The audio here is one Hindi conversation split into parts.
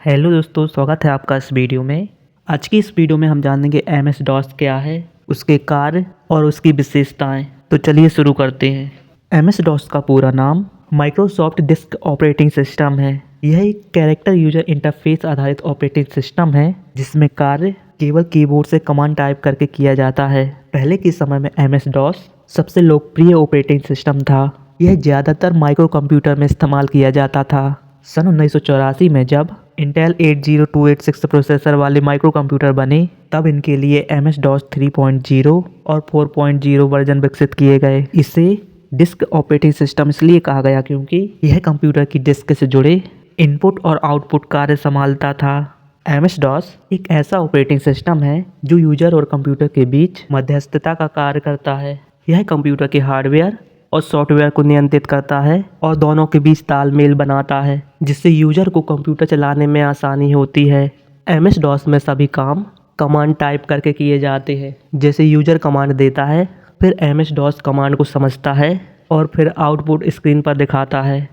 हेलो दोस्तों, स्वागत है आपका इस वीडियो में। आज की इस वीडियो में हम जानेंगे MS DOS क्या है, उसके कार्य और उसकी विशेषताएं। तो चलिए शुरू करते हैं। MS DOS का पूरा नाम माइक्रोसॉफ्ट डिस्क ऑपरेटिंग सिस्टम है। यह एक कैरेक्टर यूजर इंटरफेस आधारित ऑपरेटिंग सिस्टम है जिसमें कार्य केवल कीबोर्ड से कमांड टाइप करके किया जाता है। पहले के समय में MS DOS सबसे लोकप्रिय ऑपरेटिंग सिस्टम था। यह ज़्यादातर माइक्रो कंप्यूटर में इस्तेमाल किया जाता था। सन 1984 में जब इंटेल 80286 प्रोसेसर वाले माइक्रो कंप्यूटर बने, तब इनके लिए MS DOS 3.0 और 4.0 वर्जन विकसित किए गए। इसे डिस्क ऑपरेटिंग सिस्टम इसलिए कहा गया क्योंकि यह कंप्यूटर की डिस्क से जुड़े इनपुट और आउटपुट कार्य संभालता था। MS DOS एक ऐसा ऑपरेटिंग सिस्टम है जो यूजर और कंप्यूटर के बीच मध्यस्थता का कार्य करता है। यह कंप्यूटर के हार्डवेयर और सॉफ्टवेयर को नियंत्रित करता है और दोनों के बीच तालमेल बनाता है, जिससे यूजर को कंप्यूटर चलाने में आसानी होती है। MS DOS में सभी काम कमांड टाइप करके किए जाते हैं। जैसे यूजर कमांड देता है, फिर MS DOS कमांड को समझता है और फिर आउटपुट स्क्रीन पर दिखाता है।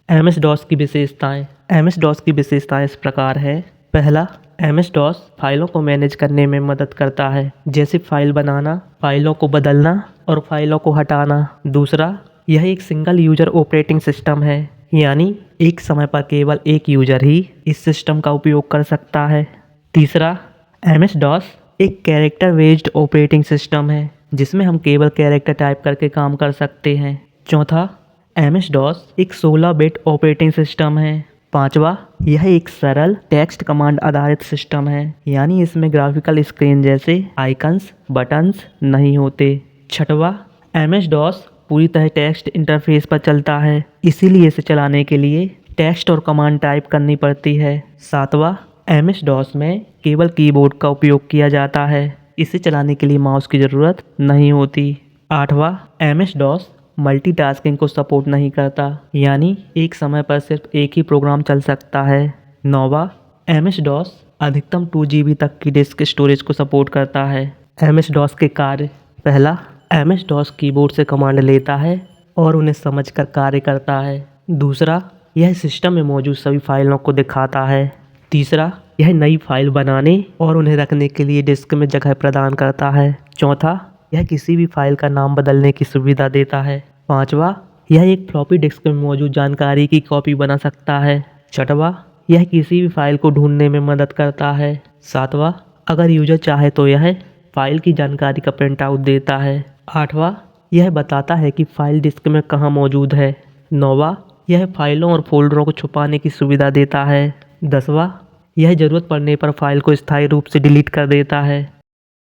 MS DOS की विशेषताएं। MS DOS की विशेषताएं इस प्रकार है। पहला, MS DOS फाइलों को मैनेज करने में मदद करता है, जैसे फाइल बनाना, फाइलों को बदलना और फाइलों को हटाना। दूसरा, यह एक सिंगल यूजर ऑपरेटिंग सिस्टम है, यानी एक समय पर केवल एक यूजर ही इस सिस्टम का उपयोग कर सकता है। तीसरा, MS DOS एक कैरेक्टर बेस्ड ऑपरेटिंग सिस्टम है, जिसमें हम केवल कैरेक्टर टाइप करके काम कर सकते हैं। चौथा, MS DOS एक 16 बिट ऑपरेटिंग सिस्टम है। पांचवा, यह एक सरल टेक्स्ट कमांड आधारित सिस्टम है, यानी इसमें ग्राफिकल स्क्रीन जैसे आइकन्स, बटन्स नहीं होते। छठवा, MS DOS पूरी तरह टेक्स्ट इंटरफेस पर चलता है, इसीलिए इसे चलाने के लिए टेक्स्ट और कमांड टाइप करनी पड़ती है। सातवां, MS DOS में केवल कीबोर्ड का उपयोग किया जाता है, इसे चलाने के लिए माउस की ज़रूरत नहीं होती। आठवां, MS DOS मल्टीटास्किंग को सपोर्ट नहीं करता, यानी एक समय पर सिर्फ एक ही प्रोग्राम चल सकता है। नौवां, MS DOS अधिकतम 2 GB तक की डिस्क स्टोरेज को सपोर्ट करता है। MS DOS के कार्य। पहला, MS DOS कीबोर्ड से कमांड लेता है और उन्हें समझकर कार्य करता है। दूसरा, यह सिस्टम में मौजूद सभी फाइलों को दिखाता है। तीसरा, यह नई फाइल बनाने और उन्हें रखने के लिए डिस्क में जगह प्रदान करता है। चौथा, यह किसी भी फाइल का नाम बदलने की सुविधा देता है। पांचवा, यह एक फ्लॉपी डिस्क में मौजूद जानकारी की कॉपी बना सकता है। छठवां, यह किसी भी फाइल को ढूंढने में मदद करता है। सातवां, अगर यूजर चाहे तो यह फाइल की जानकारी का प्रिंट आउट देता है। आठवां, यह बताता है कि फाइल डिस्क में कहाँ मौजूद है। नौवां, यह फाइलों और फोल्डरों को छुपाने की सुविधा देता है। 10वां, यह ज़रूरत पड़ने पर फाइल को स्थायी रूप से डिलीट कर देता है।